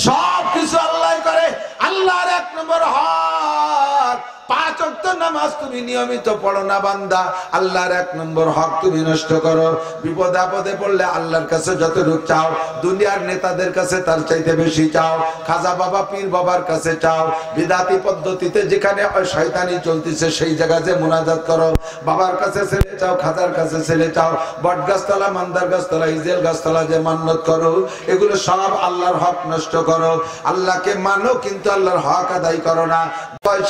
সব কিছু আল্লাহ করে। আল্লাহর 1 নম্বর হক 5 ওয়াক্ত নামাজ তুমি নিয়মিত পড়ো না বান্দা, আল্লাহর 1 নম্বর হক তুমি নষ্ট করো। বিপদ আপদে পড়লে আল্লাহর কাছে যতটুকু চাও, দুনিয়ার নেতাদের কাছে তার চাইতে বেশি চাও, খাজা বাবা পীর বাবার কাছে চাও, বিদাতি পদ্ধতিতে যেখানে শয়তানি চলতেছে সেই জায়গায় যে মুনাজাত করো, বাবার কাছে ছেলে চাও, খাজার কাছে ছেলে চাও, বট গাছতলা, মান্দার গাছতলা, ইজেল গাছতলা যে মান্নত করো, এগুলো সব আল্লাহর হক নষ্ট করো। আল্লাহকে মানো কিন্তু আল্লাহর হক আদায় করো না।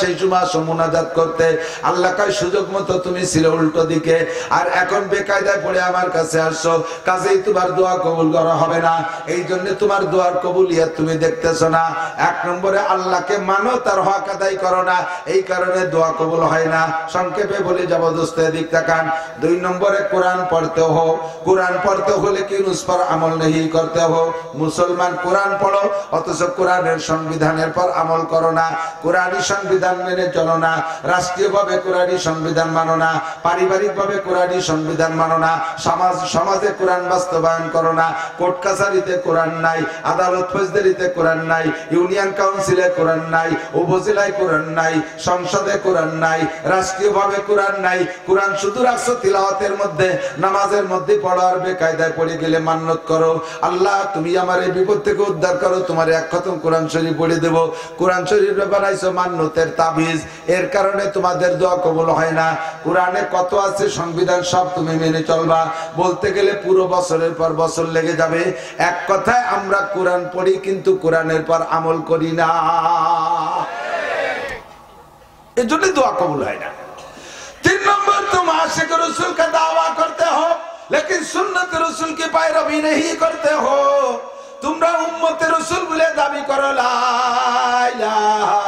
সেই সময় মুনাজাত করতে আল্লাহ কয় সুযোগ মতো তুমি ছিল উল্টো দিকে, আর এখন বেকায়দায় পড়ে আমার কাছে আসছো, কাজেই তোমার দোয়া কবুল করা হবে না। এই জন্য তোমার দোয়ার কবুলিয়ত তুমি দেখতেছো না। 1 নম্বরে আল্লাহকে মানো, তার হক আদায় করো না, এই কারণে দোয়া কবুল হয় না। সংক্ষেপে বলে জবরদস্ত দিক তাকান। 2 নম্বরে কোরআন পড়তে হো। কোরআন পড়তে হলে কি উস पर আমল नहीं করতে হো। মুসলমান কোরআন পড়ো অথচ কোরআনের সংবিধানের পর আমল করো না, কোরআনী সংবিধান মেনে চলো না, রাষ্ট্রীয়ভাবে কোরআনী সংবিধান মানো না, পারিবারিকভাবে কোরআনী সংবিধান মানো না, সমাজে কোরআন বাস্তবায়ন করো না, কোর্ট কাছারিতে কোরআন নাই, আদালত ফৌজদারিতে কোরআন নাই, ইউনিয়ন কাউন্সিলে কোরআন নাই, উপজেলায় কোরআন নাই, সংসদে কোরআন নাই, রাষ্ট্রীয়ভাবে কোরআন নাই। কোরআন শুধু রাখছো তিলাওয়াতের মধ্যে, নামাজের মধ্যে পড়ো, আর বেকায়দায় পড়ে গেলে মান্নত করো, আল্লাহ তুমি আমার এই বিপদ থেকে উদ্ধার করো, তোমার 1 খতম কোরআন শরীফ পড়ে দেব। কোরআন শরীফ বানাইছো মান্নতের তাবিজ, এর কারণে তোমাদের দোয়া কবুল হয় না। কোরআনে কত আছে সংবিধান সব তুমি মেনে চলবা, বলতে গেলে পুরো বছরের পর বছর লেগে যাবে। এক কথায় আমরা কোরআন পড়ি কিন্তু কোরআনের পর আমল করি না, এজন্য দোয়া কবুল হয় না। 3 নম্বর तुम आशिक रसूल का दावा करते हो लेकिन सुन्नत रसूल की पैरवी नहीं करते हो। তোমরা উম্মতে রাসূল বলে দাবি করো, লা ইলাহা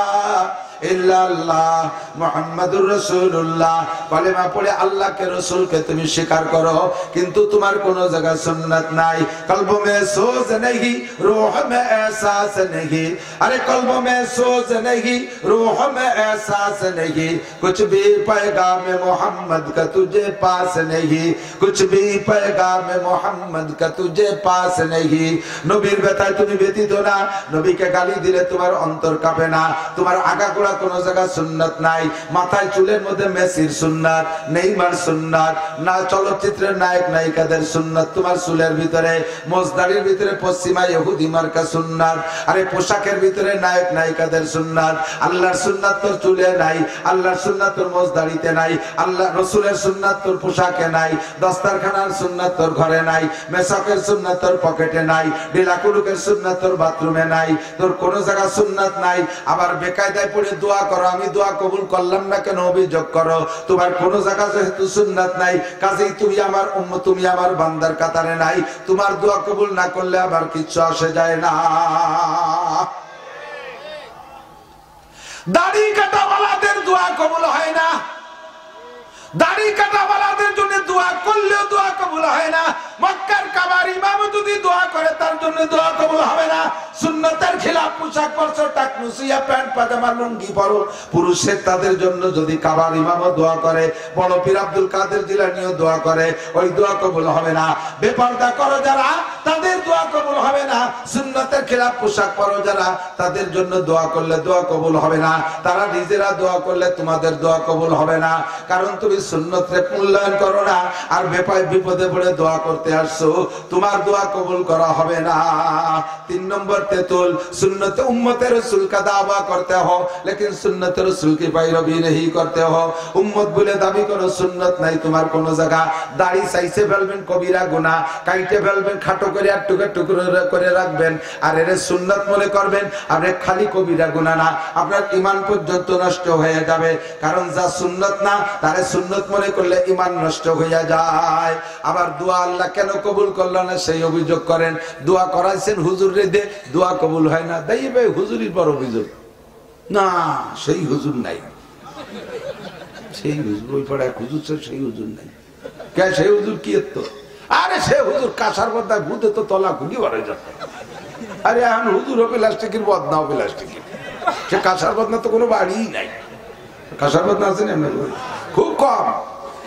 ইল্লাল্লাহ মুহাম্মাদুর রাসূলুল্লাহ, কালেমা পড়ে আল্লাহকে রাসূলকে তুমি স্বীকার করো, কিন্তু তোমার কোন জায়গা সুন্নাত নাই। কলব মে সোজ नहीं रूह में एहसास नहीं, अरे कल्ब में सोज नहीं रूह में एहसास नहीं, कुछ भी पैगाम मोहम्मद का तुझे पास नहीं, कुछ भी पैगाम मोहम्मद का तुझे पास नहीं। নবীর ব্যথায় তুমি ব্যথিত না, নবীকে গালি দিলে তোমার অন্তর কাঁপে না, তোমার আগাগোড়া কোন জায়গা সুন্নাত নাই, মাথায় চুলের মধ্যে মেসির সুন্নাত, নেইমার সুন্নাত, না চলচ্চিত্রের নায়ক নায়িকাদের সুন্নাত তোমার চুলের ভিতরে, মোজদারির ভিতরে পশ্চিমা ইহুদি মার্কা সুন্নাত, আরে পোশাকের ভিতরে নায়ক নায়িকাদের সুন্নাত। আল্লাহর সুন্নাত তোর চুলে নাই, আল্লাহর সুন্নাত তোর মোজদারিতে নাই, আল্লাহ রাসূলের সুন্নাত তোর পোশাকে নাই, দস্তারখানার সুন্নাত তোর ঘরে নাই, মেসাকের সুন্নাত তোর পকেটে নাই, ডিলাকুলুকের সুন্নাত তোর বাথরুমে নাই, তোর কোন জায়গা সুন্নাত নাই। আবার বেকায়দায় পড়ে দোয়া করো, আমি দোয়া কবুল করলাম না কেন অভিযোগ করো, তোমার কোন জায়গা যেহেতু সুন্নাত নাই, কাজেই তুমি আমার উম্মত, তুমি আমার বান্দার কাতারে নাই, তোমার দোয়া কবুল না করলে আবার কিচ্ছু আসে যায় না। দাড়ি কাটাওয়ালাদের দোয়া কবুল হয় না, দাড়ি কাটাওয়ালাদের জন্য দোয়া করলেও দোয়া কবুল হয় না। মক্কার কাবার ইমাম যদি দোয়া করে তার জন্য দোয়া কবুল হবে না। সুন্নতের খিলাফ পোশাক পরছো, টাকনুসিয়া প্যান্ট পাজামা লুঙ্গি পরো, পুরুষের তাদের জন্য যদি কাবার ইমামও দোয়া করে, বড় পীর আব্দুল কাদের জিলানীও দোয়া করে, ওই দোয়া কবুল হবে না। বেপরদা করো যারা, তাদের দোয়া কবুল হবে না। সুন্নতের খিলাফ পোশাক পরো যারা, তাদের জন্য দোয়া করলে দোয়া কবুল হবে না। তারা নিজেরা দোয়া করলে তোমাদের দোয়া কবুল হবে না, কারণ তুমি সুন্নতকে মূল্যায়ন করো না, আর বেপায় বিপদে পড়ে দোয়া করতে আসছো, তোমার দোয়া কবুল করা হবে না। 3 নম্বর তেতুল, सुन्नत उम्मत रसूल का दावा करते हो लेकिन सुन्नत रसूल की पैरवी नहीं करते हो। उम्मत बोले दाबी करो, सुन्नत नहीं तुम्हार कोनो जगह। दाढ़ी साइसे ফেলবেন কবিরা গুনাহ, কাইটে ফেলবেন খাটো করে আর টুকরো টুকরো করে রাখবেন, আর এর সুন্নাত মনে করবেন, আর খালি কবিরা গুনাহ না, আপনার ঈমান পর্যন্ত নষ্ট হয়ে যাবে। কারণ যা সুন্নাত না তারে সুন্নাত মনে করলে ঈমান নষ্ট হয়ে যায়। আবার দোয়া আল্লাহ কেন কবুল করলো না সেই অভিযোগ করেন। দোয়া করাইছেন হুজুর রে দে, দোয়া কবুল হয় না, তাই ভাই হুজুরির পর অভিযোগ না, সেই হুজুর নাই, সেই হুজুর ওই পড়ায় হুজুর সেই হুজুর নাই। কে সেই হুজুর কি এত? আরে সে হুজুর কাঁসার বদলা ভূতে তো তলা খুঁটি ভরে যাবে। আরে এখন হুজুর হবে প্লাস্টিকের বদনা, হবে প্লাস্টিকের, সে কাঁসার বদনা তো কোনো বাড়িই নাই। কাঁসার বদনা আছে না খুব কম।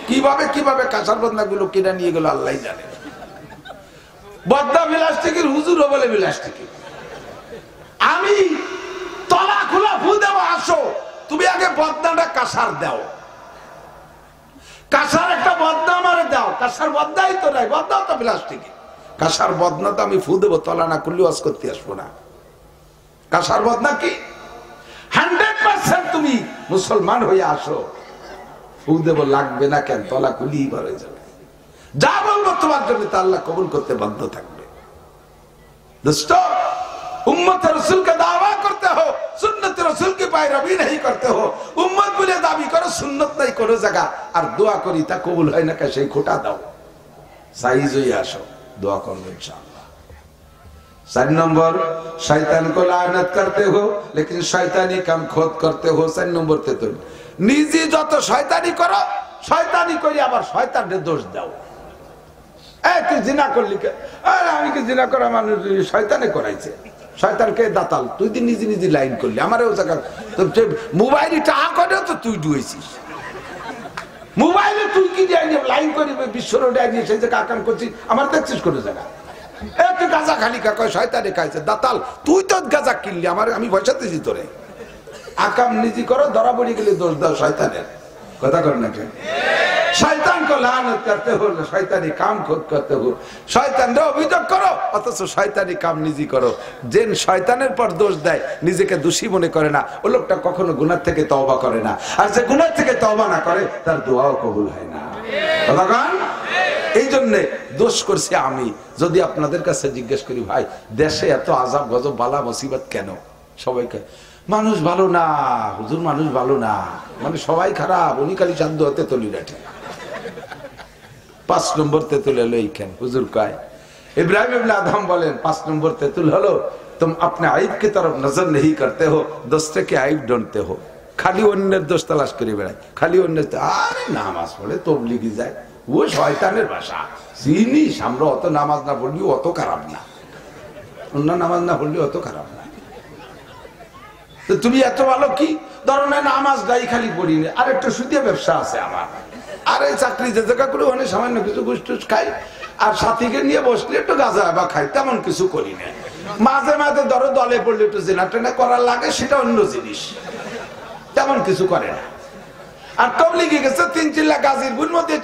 কিভাবে কিভাবে কাঁসার বদনা গুলো কিনা নিয়ে গেল আল্লাহ জানে। বদনা প্লাস্টিকের, হুজুর বলে প্লাস্টিকের। আমি তলা খোলা ফু দেবো, আসো তুমি আগে বদনাটা কাসার দাও, কাসার একটা বদনা আমারে দাও। কাসার বদনাই তো নাই, বদনাও তো প্লাস্টিকে। কাসার বদনা তো আমি ফু দেবো, তলা না করলে ওয়াজ করতে আসবো না। কাসার বদনা কি 100% তুমি মুসলমান হয়ে আসো, ফু দেবো, লাগবে না কেন, তলা খুলি ভরে যাবে। যা বলবো তোমার জন্য তা আল্লাহ কবুল করতে বাধ্য থাকবে। দোস্ত, উম্মত রসুলকে দাওয়া করতে হো, সুন্নত রসুলকে পায়রাবি नहीं করতে হো। উম্মত বলে দাবি করো, সুন্নত নাই কোনো জায়গা, আর দোয়া করি তা কবুল হয় না, কে সেই খোটা দাও। সাইজ হয়ে আসো, দোয়া করবে ইনশাআল্লাহ। 4 नंबर, शैतान को लानत करते हो लेकिन शैतानी काम खुद करते हो। 4 नंबर তে তুমি নিজে যত শয়তানি করো, শয়তানি করি আবার শয়তানের দোষ দাও। এই তুই জিনা করলি কে? আরে আমি কি জিনা করা মানুষ, শয়তানে করাইছে। শয়তানকে দাতাল, তুই দি নিজে নিজে লাইন করলি। আমারও জায়গা মোবাইলে টাকা করে তো তুই ডুয়েছিস। মোবাইলে তুই কি দিয়ে লাইন করি বিশ্ব রোডে নিয়ে সেই জায়গা আকাম করছিস, আমার দেখছিস কোনো জায়গা? তুই গাঁজা খালি কা কয় শয়তানে খাইছে, দাতাল তুই তো গাঁজা কিনলি, আমার আমি পয়সা দিয়েছি তোরে। আকাম নিজে করো, ধরা পড়ে গেলে দোষ দাও শয়তানের। কথা কর না কেন? শয়তান को लानत करते हो, শয়তানি কাম খুদ করতে হো। শয়তানরে অভিযোগ করো অথচ শয়তানি কাম নিজে করো। যেন শয়তানের পর দোষ দেয়, নিজেকে দোষী মনে করে না, ও লোকটা কখনো গুনাহ থেকে তওবা করে না। আর যে গুনাহ থেকে তওবা না করে তার দোয়াও কবুল হয় না। কথা কন? এই জন্য দোষ করছি আমি। যদি আপনাদের কাছে জিজ্ঞেস করি, ভাই দেশে এত আযাব গজব বালা মুসিবত কেন? সবাইকে মানুষ ভালো না হুজুর, মানুষ ভালো না, মানে সবাই খারাপ, উনি খালি চাঁদ হতে তলি রাখে। 5 নম্বর তেতুল হলো এইখান। হুজুর কয় ইব্রাহিম ইবনে আদম বলেন 5 নম্বর তেতুল হলো तुम अपने आइब की तरफ नजर नहीं करते हो, दूसरे के आइब ढूंढते हो। खाली অন্যের দোষ তালাশ করে বেড়ায়, খালি অন্যের। আরে নামাজ পড়ে তবলিগি যায়, ও শয়তানের ভাষা। জিনিস আমরা অত নামাজ না পড়লি অত খারাপ না, অন্য নামাজ না পড়লি অত খারাপ না। তো তুমি এত ভালো কি ধরনের নামাজ গাই খালি পড়ি না, আর একটা সুদীয় ব্যবসা আছে আমার, আর এই চাকরি যে জায়গা করে অনেক সামান্য কিছু গুসটুস খাই, আর সাথীকে নিয়ে বসলে একটু গাঁজা বা খাই, তেমন কিছু করি না। মাঝে মাঝে ধরো দলে পড়লে একটু জেনা টেনা করার লাগে, সেটা অন্য জিনিস, তেমন কিছু করে না। আর তবলিগে গেছে 3 লাখ গাজির গুণ মধ্যে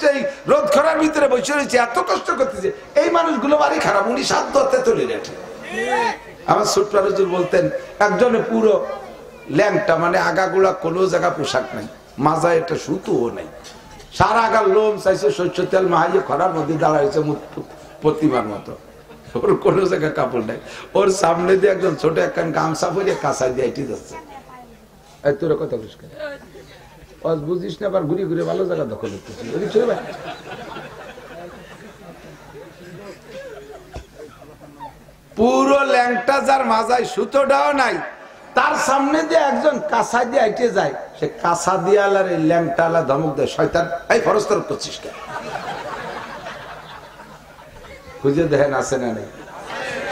রোদ খরার ভিতরে বসে রয়েছে, এত কষ্ট করতেছে। এই মানুষগুলো বাড়ি খারাপ, উনি সাধ্য হতে তুলে রেখে। আমার ছোট্ট হুজুর বলতেন, একজনে পুরো ল্যাংটা, মানে আগাগুলা কোনো জায়গা পোশাক নাই, মাজায় একটা সুতোও নাই, সারা আগার লোম চাইছে শস্য তেল মাহাইয়ে খরার মধ্যে দাঁড়াইছে প্রতিমার মতো, ওর কোনো জায়গায় কাপড় নাই। ওর সামনে দিয়ে একজন ছোট একখান গামছা পরে কাঁচা দিয়ে এটি যাচ্ছে। তোর কথা বুঝিস না, আবার ঘুরে ঘুরে ভালো জায়গা দখল করতেছি। পুরো ল্যাংটা যার মাজায় সুতোটাও নাই, তার সামনে দিয়ে একজন কাঁচা দিয়ে আইটে যায়, সে কাঁচা দিয়ে আলার এই ল্যাংটা আলা ধমক দেয়, শয়তান এই ফরজ তরফ করছিস কেন? খুঁজে দেখেন আছে না নেই?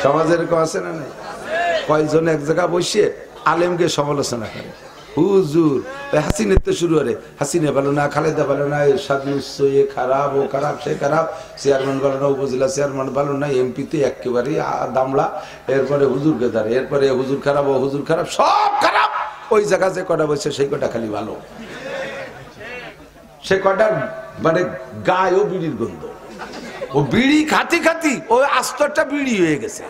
সমাজের এরকম আছে না নেই? কয়েকজন এক জায়গা বসে আলেমকে সমালোচনা করে, হুজুর হাসিনের তো শুরু করে, হাসিনা ভালো না, খালেদা ভালো না, এরশাদ নিশ্চয় এ খারাপ, ও খারাপ, সে খারাপ, চেয়ারম্যান ভালো না, উপজেলা চেয়ারম্যান ভালো না, এমপি তো একেবারে দামলা, এরপরে হুজুরকে ধরে, এরপরে হুজুর খারাপ, ও হুজুর খারাপ, সব খারাপ। ওই জায়গা যে কটা বসে সেই কটা খালি ভালো, সে কটা মানে গায়ে ও বিড়ির গন্ধ, ও বিড়ি খাতি খাতি ওই আস্তরটা বিড়ি হয়ে গেছে।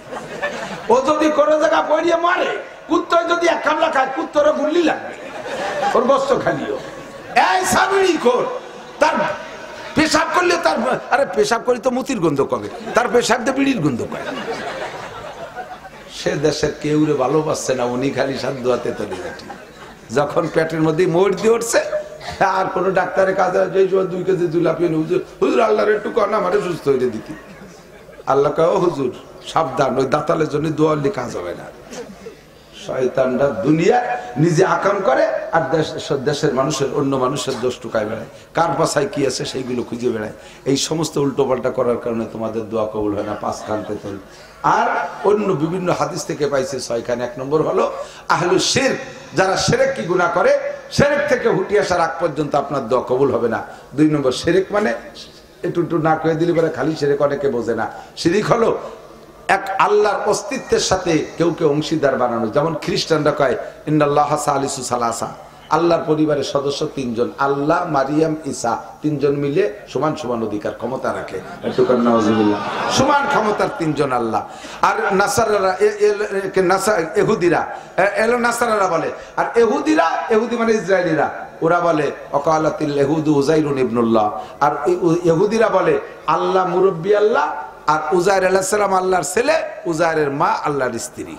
ও যদি কোনো জায়গা পড়িয়ে মারে, কুত্তর যদি এক কামলা খায়, কুত্তরও গুল্লি লাগবে, ওর বস্ত্র খালিও। এই সাবিড়ি খোর, তার পেশাব করলে তার, আরে পেশাব করি তো মুতির গন্ধ কবে, তার পেশাব দিয়ে বিড়ির গন্ধ করে। সে দেশের কেউ রে ভালোবাসছে না, উনি খালি সাধ্য হাতে তৈরি রাখি। যখন পেটের মধ্যে মোড় দিয়ে উঠছে, আর কোন ডাক্তারের কাছে 2 কেজি জুলাপি হুজুর, হুজুর আল্লাহর একটু কর না, আমারে সুস্থ হইতে দিতি। আল্লাহ কয়, ও হুজুর সাবধান, ওই দাতালের জন্য দোয়ালি কাজ হবে না। শয়তানরা দুনিয়া নিজে আকাম করে, আর দেশের মানুষের, অন্য মানুষের দোষ টুকায় বেড়ায়, কার পাশায় কি আছে সেইগুলো খুঁজে বেড়ায়। এই সমস্ত উল্টো পাল্টা করার কারণে তোমাদের দোয়া কবুল হয় না। 5 খান তেতুল। আর অন্য বিভিন্ন হাদিস থেকে পাইছে 6 খান। 1 নম্বর হলো আহলুশ শিরক, যারা শিরক কি গুনাহ করে, শিরক থেকে হুটি আসার আগ পর্যন্ত আপনার দোয়া কবুল হবে না। 2 নম্বর শিরক মানে একটু না করে দিলে পরে খালি শিরক, অনেকে বোঝে না। শিরক হলো এক আল্লাহর অস্তিত্বের সাথে কেউ অংশীদার বানানো। যেমন খ্রিস্টানরা কয় ইন্নাল্লাহা সালিসু সালাসা, আল্লাহর পরিবারের সদস্য 3 জন, আল্লাহ, মারিয়াম, ঈসা, 3 জন মিলে সমান সমান অধিকার ক্ষমতা রাখে। সমান ক্ষমতার 3 জন আল্লাহ। আর নাসারারা ইহুদিরা এলো নাসারারা বলে, আর ইহুদি মানে ইসরায়েলিরা, ওরা বলে ওয়াকালাতিল ইহুদু উযাইরুন ইবনুল্লাহ। আর ইহুদিরা বলে আল্লাহ মুরব্বি আল্লাহ, আর উযাইর আলাইহিস সালাম আল্লাহর ছেলে, উযাইরের মা আল্লাহর স্ত্রী।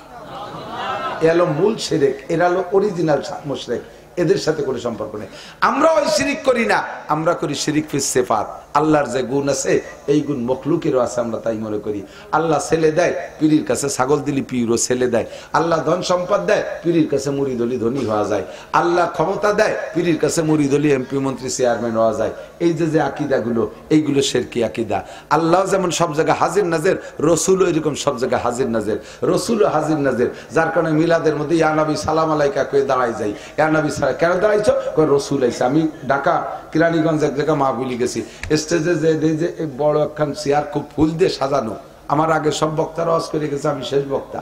এলো মূল শিরক, এরা হলো অরিজিনাল মুশরিক, এদের সাথে কোনো সম্পর্ক নেই। আমরা ওই শিরিক করি না, আমরা করি শিরিক ফিস সিফাত। আল্লাহর যে গুণ আছে এই গুণ মখলুকেরও আছে, আমরা তাই মনে করি। আল্লাহ ছেলে দেয়, পীরের কাছে ছাগল দিলি পীরও ছেলে দেয়। আল্লাহ ধন সম্পদ দেয়, পীরের কাছে মুরিদ হলি ধনী হওয়া যায়। আল্লাহ ক্ষমতা দেয়, পীরের কাছে মুরিদ হলি এমপি, মন্ত্রী, চেয়ারম্যান হওয়া যায়। এই যে আকীদাগুলো, এইগুলো শিরকি আকীদা। আল্লাহ যেমন সব জায়গায় হাজির নাজির, রসুলও এরকম সব জায়গায় হাজির নাজির, রসুলও হাজির নাজির। যার কারণে মিলাদের মধ্যে ইয়া নবী সালাম আলাইকা কয়ে দাঁড়াই যাই। ইয়া নবী সালাম কেন দাঁড়াইছো? রসুল আইছে। আমি ঢাকা কিরানীগঞ্জ এক জায়গায় মাহফিলে গেছি, স্টেজে যে বড় একখান চেয়ার খুব ফুল দিয়ে সাজানো। আমার আগে সব বক্তারা ওয়াজ করে গেছে, আমি শেষ বক্তা।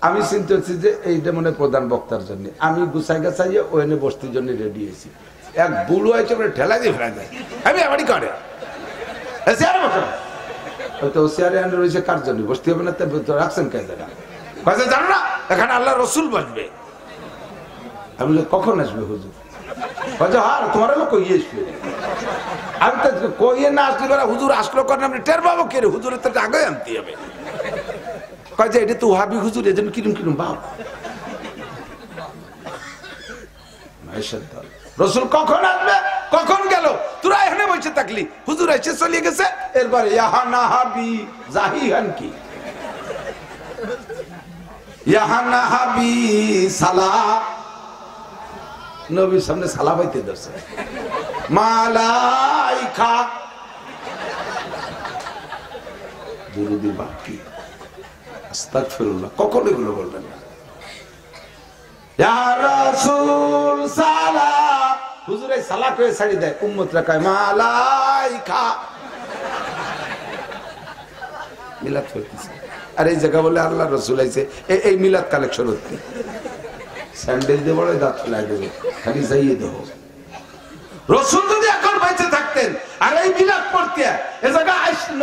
আমি চিন্তা করছি যে এইটা মনে প্রধান বক্তার জন্য। আমি গুছাই গাছাইয়ে ওখানে বসতির জন্য রেডি হয়েছি। এক বুড়ো হয়েছে ঠেলা দিয়ে ফেলা যায়, আমি এবারই করে চেয়ারে বসে। হয়তো চেয়ারে আন্ডার রয়েছে কার জন্য বসতে হবে না, রাখছেন কে জায়গা কাজে জানো না, এখানে আল্লাহ রসুল বসবে। আমি কখন আসবে হুজুর? হ্যাঁ তোমার লোক কইয়ে আসবে। আমি তো কইয়ে না আসলে হুজুর আসলো করেন, আপনি টের পাবো কে রে? হুজুরের তো আগে আনতে হবে। কয় যে এটা তো ওয়াহাবি হুজুর, এজন্য কিরম কিরম ভাব। রসুল কখন আসবে, কখন গেল? তোরা এখানে বসে থাকলি, হুজুর এসে চলে গেছে। এরপরে ইহা না হাবি জাহিহান কি ইহা না হাবি সালা, নবীর সামনে সালা পাইতে ধরছে। মালাইকা দুরুদি বাকি আস্তাগফিরুল্লাহ, কখন এগুলো বলবেন না। ইয়া রাসূল সালাম, হুজুর এই সালা কয়ে ছাড়ি দেয়, উম্মতরা কয় মালাইকা। মিলাদ হইতেছে, আর এই জায়গা বলে আল্লাহ রসুল আইছে। এই মিলাদ কালেকশন হচ্ছে, স্যান্ডেল দিয়ে বড় দাঁত ফেলাই দেবে, খালি যাইয়ে দেবো। রসুল যদি এখন বেঁচে থাকতেন আর এই মিলাদ পড়তে, এ জায়গা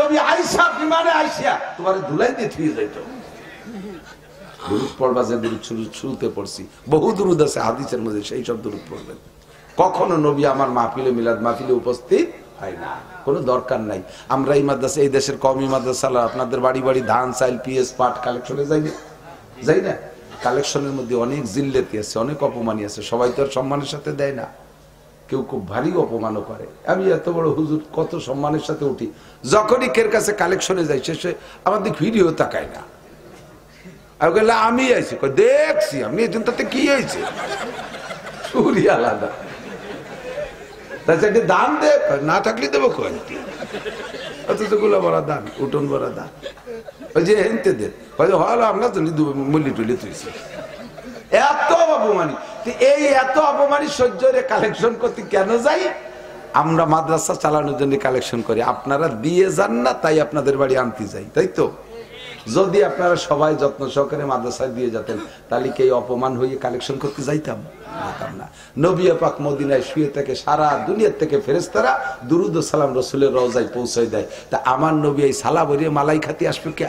নবী আয়েশা বিমানে আইসা তোমার ধুলাই দিয়ে থুয়ে যাইত। দুরূদ পড়বা, যে দুরূদ শুরুতে পড়ছি, বহু দুরূদ আছে হাদিসের মধ্যে, সেই সব দুরূদ পড়বেন। কখনো নবী আমার মাহফিলে, মিলাদ মাহফিলে উপস্থিত হয় না, কোনো দরকার নাই। আমরা এই মাদ্রাসা, এই দেশের কওমি মাদ্রাসা, আপনাদের বাড়ি বাড়ি ধান, চাইল, পিএস, পাট কালেকশনে যাই না? কালেকশনের মধ্যে অনেক জিল্লতি আছে, অনেক অপমানী আছে, সবাই তো আর সম্মানের সাথে দেয় না। কেউ খুব ভারী অপমানও করে। আমি এত বড় হুজুর, কত সম্মানের সাথে উঠি, যখনই কের কাছে কালেকশনে যাই শেষে আমার দিক ভিডিও তাকায় না। আর গেলে আমি আইছি, দেখছি আপনি এই তাতে কি হয়েছে, সুরি আলাদা। তাছাড়া দান দে, না থাকলে দেবো কয়, অথচ গুলা বড় দান, উঠোন বড় দান, ওই যে হেনতে দেন হলো আপনার জন্য মূল্য টুলি তুইছে। এত অপমানি, এই এত অপমানি সহ্য রে কালেকশন করতে কেন যাই? আমরা মাদ্রাসা চালানোর জন্য কালেকশন করি, আপনারা দিয়ে যান না, তাই আপনাদের বাড়ি আনতে যাই, তাই তো? যদি আপনারা সবাই যত্ন সহকারে মাদ্রাসায় দিয়ে যেতেন, তাহলে কি অপমান হয়ে কালেকশন করতে যাইতাম না। নবী পাক মদিনায় শুয়ে থেকে সারা দুনিয়ার থেকে ফেরেশতারা দুরুদ ও সালাম রসুলের রওজায় পৌঁছায় দেয়। তা আমার নবী এই সালা ভরিয়ে মালাই খাতি আসবে কে?